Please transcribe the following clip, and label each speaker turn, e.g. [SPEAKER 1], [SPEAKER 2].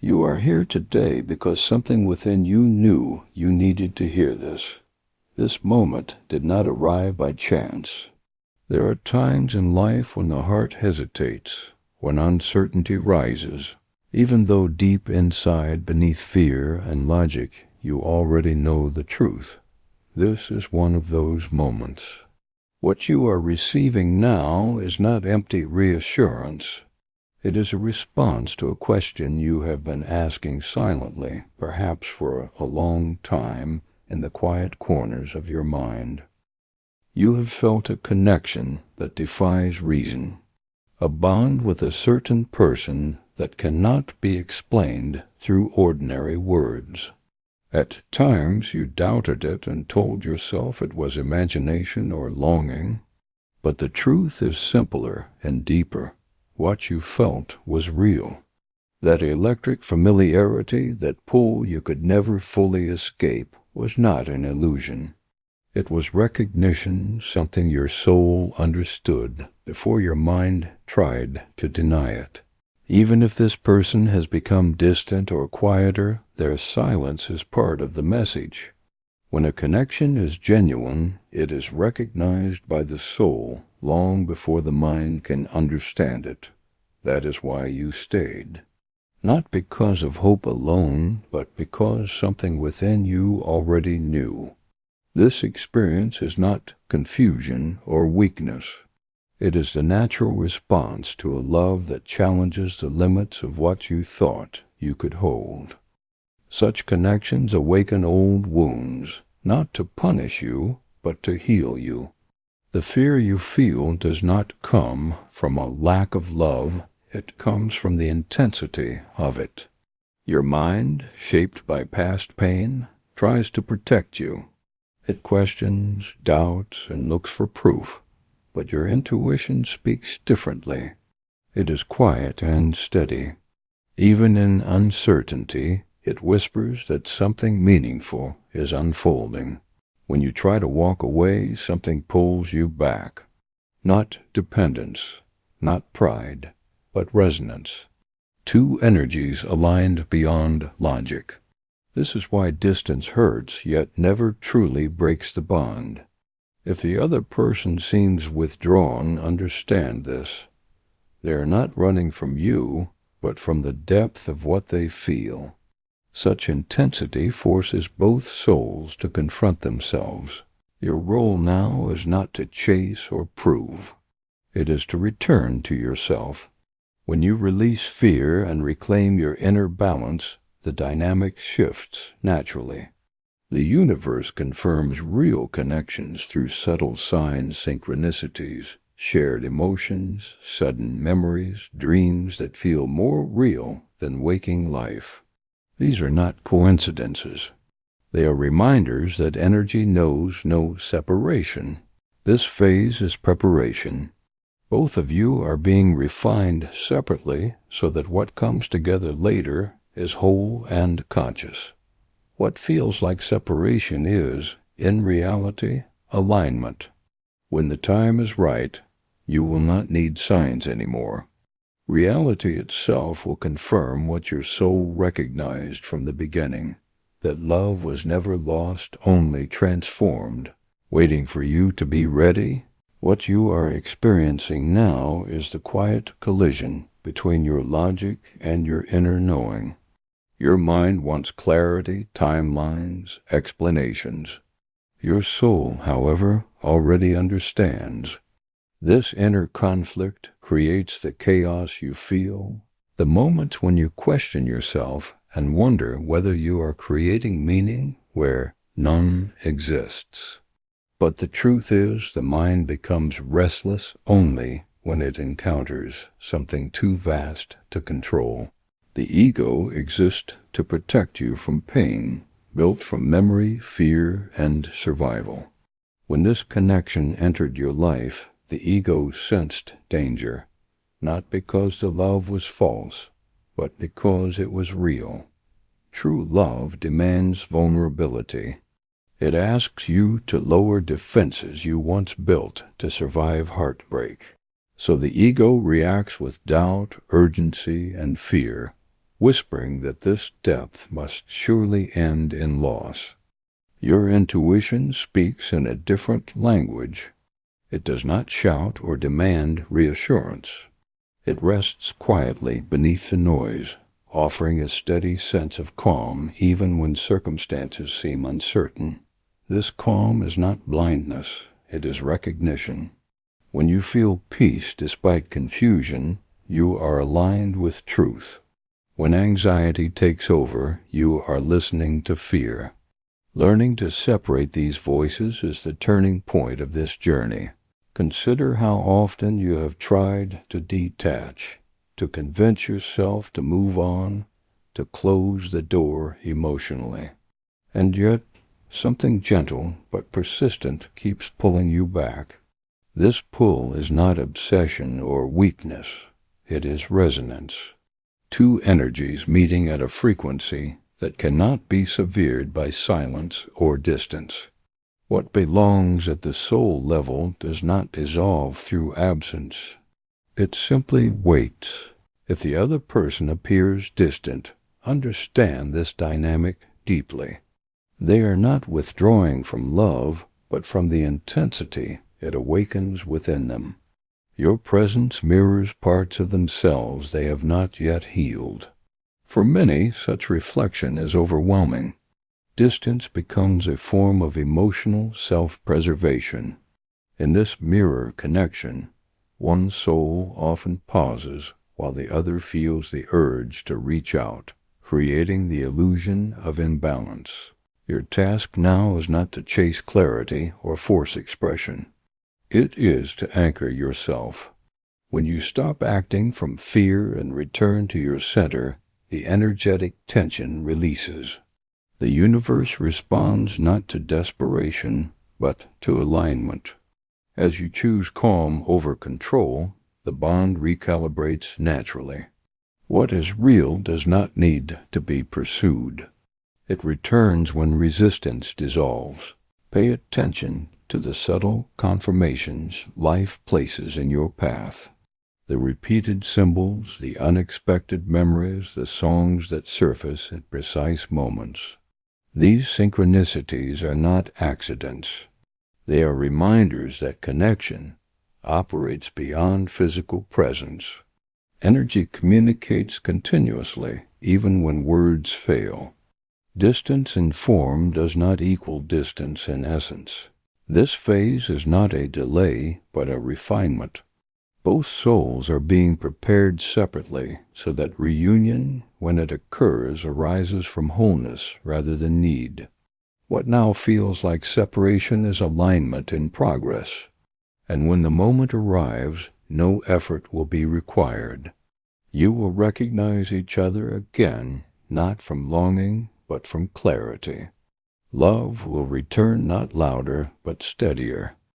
[SPEAKER 1] You are here today because something within you knew you needed to hear this. This moment did not arrive by chance. There are times in life when the heart hesitates, when uncertainty rises, even though deep inside, beneath fear and logic, you already know the truth. This is one of those moments. What you are receiving now is not empty reassurance. It is a response to a question you have been asking silently, perhaps for a long time, in the quiet corners of your mind. You have felt a connection that defies reason, a bond with a certain person that cannot be explained through ordinary words. At times you doubted it and told yourself it was imagination or longing, but the truth is simpler and deeper. What you felt was real. That electric familiarity, that pull you could never fully escape, was not an illusion. It was recognition, something your soul understood before your mind tried to deny it. Even if this person has become distant or quieter, their silence is part of the message. When a connection is genuine, it is recognized by the soul long before the mind can understand it. That is why you stayed. Not because of hope alone, but because something within you already knew. This experience is not confusion or weakness. It is the natural response to a love that challenges the limits of what you thought you could hold. Such connections awaken old wounds, not to punish you, but to heal you. The fear you feel does not come from a lack of love, it comes from the intensity of it. Your mind, shaped by past pain, tries to protect you. It questions, doubts, and looks for proof. But your intuition speaks differently. It is quiet and steady. Even in uncertainty, it whispers that something meaningful is unfolding. When you try to walk away, something pulls you back. Not dependence, not pride, but resonance. Two energies aligned beyond logic. This is why distance hurts, yet never truly breaks the bond. If the other person seems withdrawn, understand this. They are not running from you, but from the depth of what they feel. Such intensity forces both souls to confront themselves. Your role now is not to chase or prove. It is to return to yourself. When you release fear and reclaim your inner balance, the dynamic shifts naturally. The universe confirms real connections through subtle signs, synchronicities, shared emotions, sudden memories, dreams that feel more real than waking life. These are not coincidences. They are reminders that energy knows no separation. This phase is preparation. Both of you are being refined separately so that what comes together later is whole and conscious. What feels like separation is, in reality, alignment. When the time is right, you will not need signs anymore. Reality itself will confirm what your soul recognized from the beginning, that love was never lost, only transformed, waiting for you to be ready. What you are experiencing now is the quiet collision between your logic and your inner knowing. Your mind wants clarity, timelines, explanations. Your soul, however, already understands. This inner conflict creates the chaos you feel, the moments when you question yourself and wonder whether you are creating meaning where none exists. But the truth is, the mind becomes restless only when it encounters something too vast to control. The ego exists to protect you from pain, built from memory, fear, and survival. When this connection entered your life, the ego sensed danger, not because the love was false, but because it was real. True love demands vulnerability. It asks you to lower defenses you once built to survive heartbreak. So the ego reacts with doubt, urgency, and fear. whispering that this depth must surely end in loss. Your intuition speaks in a different language. It does not shout or demand reassurance. It rests quietly beneath the noise, offering a steady sense of calm even when circumstances seem uncertain. This calm is not blindness, it is recognition. When you feel peace despite confusion, you are aligned with truth. When anxiety takes over, you are listening to fear. Learning to separate these voices is the turning point of this journey. Consider how often you have tried to detach, to convince yourself to move on, to close the door emotionally. And yet, something gentle but persistent keeps pulling you back. This pull is not obsession or weakness, it is resonance. Two energies meeting at a frequency that cannot be severed by silence or distance. What belongs at the soul level does not dissolve through absence. It simply waits. If the other person appears distant, understand this dynamic deeply. They are not withdrawing from love, but from the intensity it awakens within them. Your presence mirrors parts of themselves they have not yet healed. For many, such reflection is overwhelming. Distance becomes a form of emotional self-preservation. In this mirror connection, one soul often pauses while the other feels the urge to reach out, creating the illusion of imbalance. Your task now is not to chase clarity or force expression. It is to anchor yourself. When you stop acting from fear and return to your center, the energetic tension releases. The universe responds not to desperation, but to alignment. As you choose calm over control, the bond recalibrates naturally. What is real does not need to be pursued. It returns when resistance dissolves. Pay attention to the subtle confirmations life places in your path. The repeated symbols, the unexpected memories, the songs that surface at precise moments. These synchronicities are not accidents. They are reminders that connection operates beyond physical presence. Energy communicates continuously, even when words fail. Distance in form does not equal distance in essence. This phase is not a delay, but a refinement. Both souls are being prepared separately so that reunion, when it occurs, arises from wholeness rather than need. What now feels like separation is alignment in progress. And when the moment arrives, no effort will be required. You will recognize each other again, not from longing, but from clarity. Love will return not louder, but steadier.